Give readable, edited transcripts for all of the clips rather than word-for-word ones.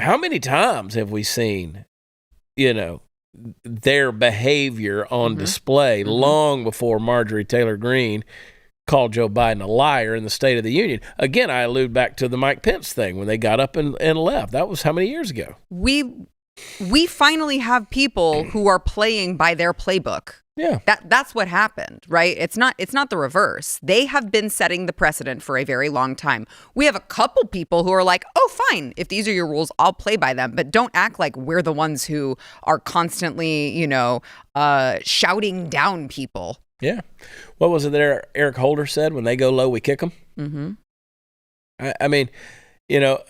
how many times have we seen, their behavior on display long before Marjorie Taylor Greene called Joe Biden a liar in the State of the Union? Again, I allude back to the Mike Pence thing when they got up and left. That was how many years ago? We finally have people who are playing by their playbook. Yeah. That's what happened, right? It's not the reverse. They have been setting the precedent for a very long time. We have a couple people who are like, oh, fine, if these are your rules, I'll play by them. But don't act like we're the ones who are constantly, shouting down people. Yeah. What was it that Eric Holder said? When they go low, we kick them. Mm-hmm. I mean,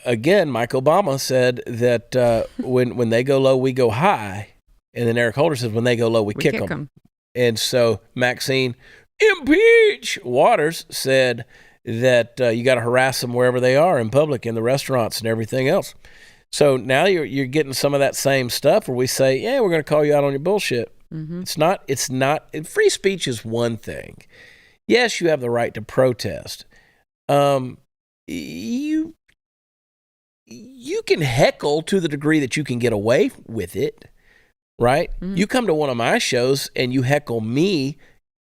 again, Mike Obama said that when they go low, we go high. And then Eric Holder says, when they go low, we kick them. And so Maxine Impeach Waters said that you got to harass them wherever they are in public, in the restaurants and everything else. So now you're getting some of that same stuff where we say, yeah, we're going to call you out on your bullshit. Mm-hmm. It's not, free speech is one thing. Yes, you have the right to protest. You can heckle to the degree that you can get away with it. Right? Mm-hmm. You come to one of my shows and you heckle me,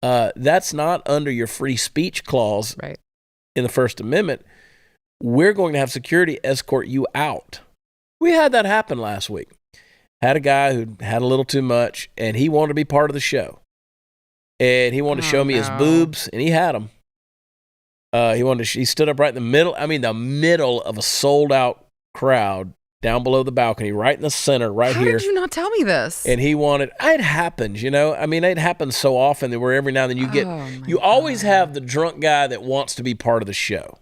that's not under your free speech clause in the First Amendment. We're going to have security escort you out. We had that happen last week. Had a guy who had a little too much, and he wanted to be part of the show. And he wanted to show me his boobs, and he had them. He stood up right in the middle of a sold-out crowd, down below the balcony, right in the center, right here. How did you not tell me this? And he wanted, it happens, it happens so often that where every now and then you always have the drunk guy that wants to be part of the show.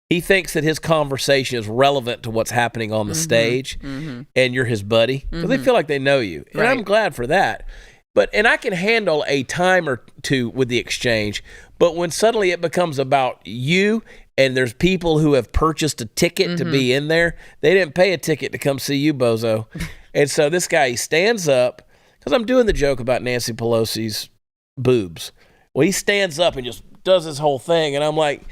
He thinks that his conversation is relevant to what's happening on the stage, and you're his buddy, because they feel like they know you. And I'm glad for that. And I can handle a time or two with the exchange, but when suddenly it becomes about you and there's people who have purchased a ticket to be in there, they didn't pay a ticket to come see you, bozo. And so this guy, he stands up, because I'm doing the joke about Nancy Pelosi's boobs. Well, he stands up and just does his whole thing, and I'm like,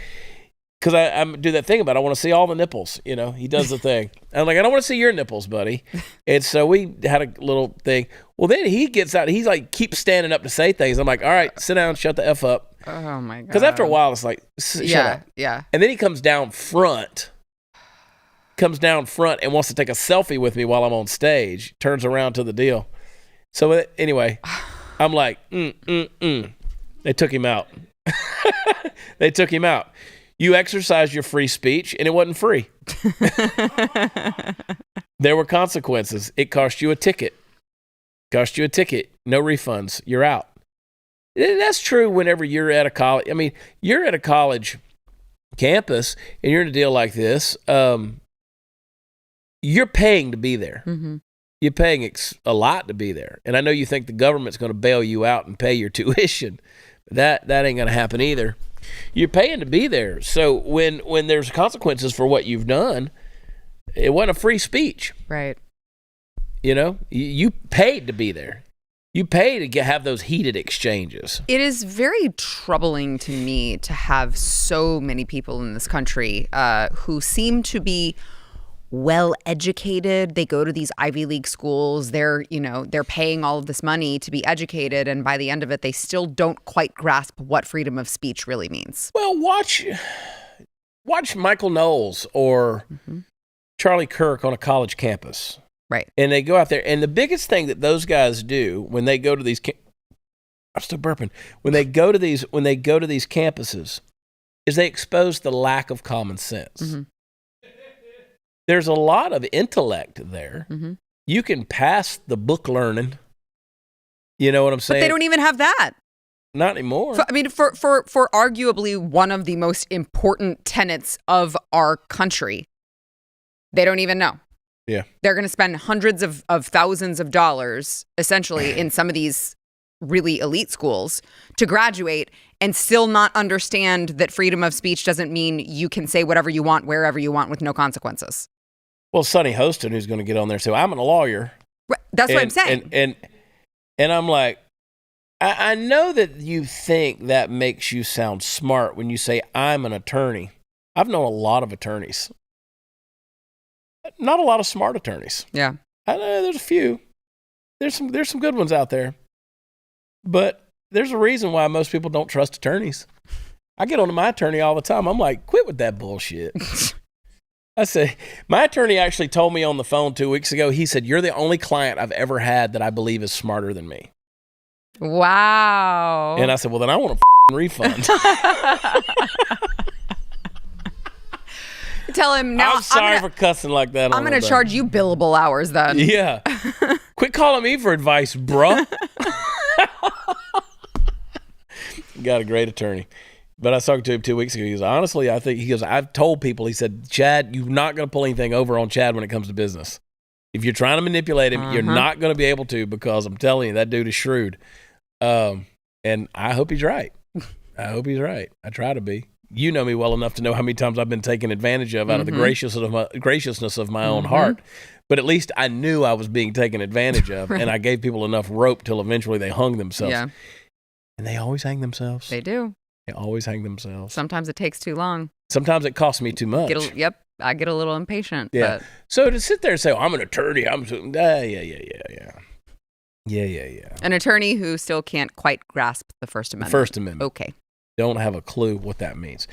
because I do that thing about I want to see all the nipples, he does the thing. I'm like, I don't want to see your nipples, buddy. And so we had a little thing. Well, then he gets out, he's like, keeps standing up to say things. I'm like, all right, sit down, shut the F up. Oh my God. Because after a while, it's like, shut up. Yeah. And then he comes down front and wants to take a selfie with me while I'm on stage, turns around to the deal. So anyway, I'm like, They took him out. They took him out. You exercised your free speech, and it wasn't free. There were consequences. It cost you a ticket. No refunds. You're out. And that's true whenever you're at a college. I mean, you're at a college campus, and you're in a deal like this. You're paying to be there. Mm-hmm. You're paying a lot to be there. And I know you think the government's going to bail you out and pay your tuition. That ain't going to happen either. You're paying to be there. So when there's consequences for what you've done, it wasn't a free speech. Right. You paid to be there. You pay to have those heated exchanges. It is very troubling to me to have so many people in this country who seem to be well educated. They go to these Ivy League schools. They're paying all of this money to be educated, and by the end of it, they still don't quite grasp what freedom of speech really means. Well, watch Michael Knowles or Charlie Kirk on a college campus. Right. And they go out there, and the biggest thing that those guys do when they go to these I'm still burping. When they go to these campuses is they expose the lack of common sense. Mm-hmm. There's a lot of intellect there. Mm-hmm. You can pass the book learning. You know what I'm saying? But they don't even have that. Not anymore. For arguably one of the most important tenets of our country, they don't even know. Yeah. They're going to spend hundreds of thousands of dollars, essentially, in some of these really elite schools to graduate and still not understand that freedom of speech doesn't mean you can say whatever you want, wherever you want, with no consequences. Well, Sonny Hostin, who's going to get on there and say, I'm a lawyer. Right. That's what I'm saying. And I'm like, I know that you think that makes you sound smart when you say, I'm an attorney. I've known a lot of attorneys. not a lot of smart attorneys. Yeah. I know there's a few. There's some good ones out there. But there's a reason why most people don't trust attorneys. I get on to my attorney all the time. I'm like, quit with that bullshit. I say, my attorney actually told me on the phone 2 weeks ago, he said, you're the only client I've ever had that I believe is smarter than me. Wow. And I said, well, then I want a refund. Tell him now. I'm sorry for cussing like that. I'm going to charge you billable hours then. Yeah. Quit calling me for advice, bruh. Got a great attorney. But I was talking to him 2 weeks ago. He goes, honestly, I've told people, he said, Chad, you're not going to pull anything over on Chad when it comes to business. If you're trying to manipulate him, you're not going to be able to, because I'm telling you, that dude is shrewd. And I hope he's right. I try to be. You know me well enough to know how many times I've been taken advantage of out of the graciousness of my own heart. But at least I knew I was being taken advantage of, and I gave people enough rope till eventually they hung themselves. Yeah. And they always hang themselves. They do. They always hang themselves. Sometimes it takes too long. Sometimes it costs me too much. I get a little impatient. Yeah. But. So to sit there and say, I'm an attorney, yeah. An attorney who still can't quite grasp the First Amendment. First Amendment. Okay. Don't have a clue what that means.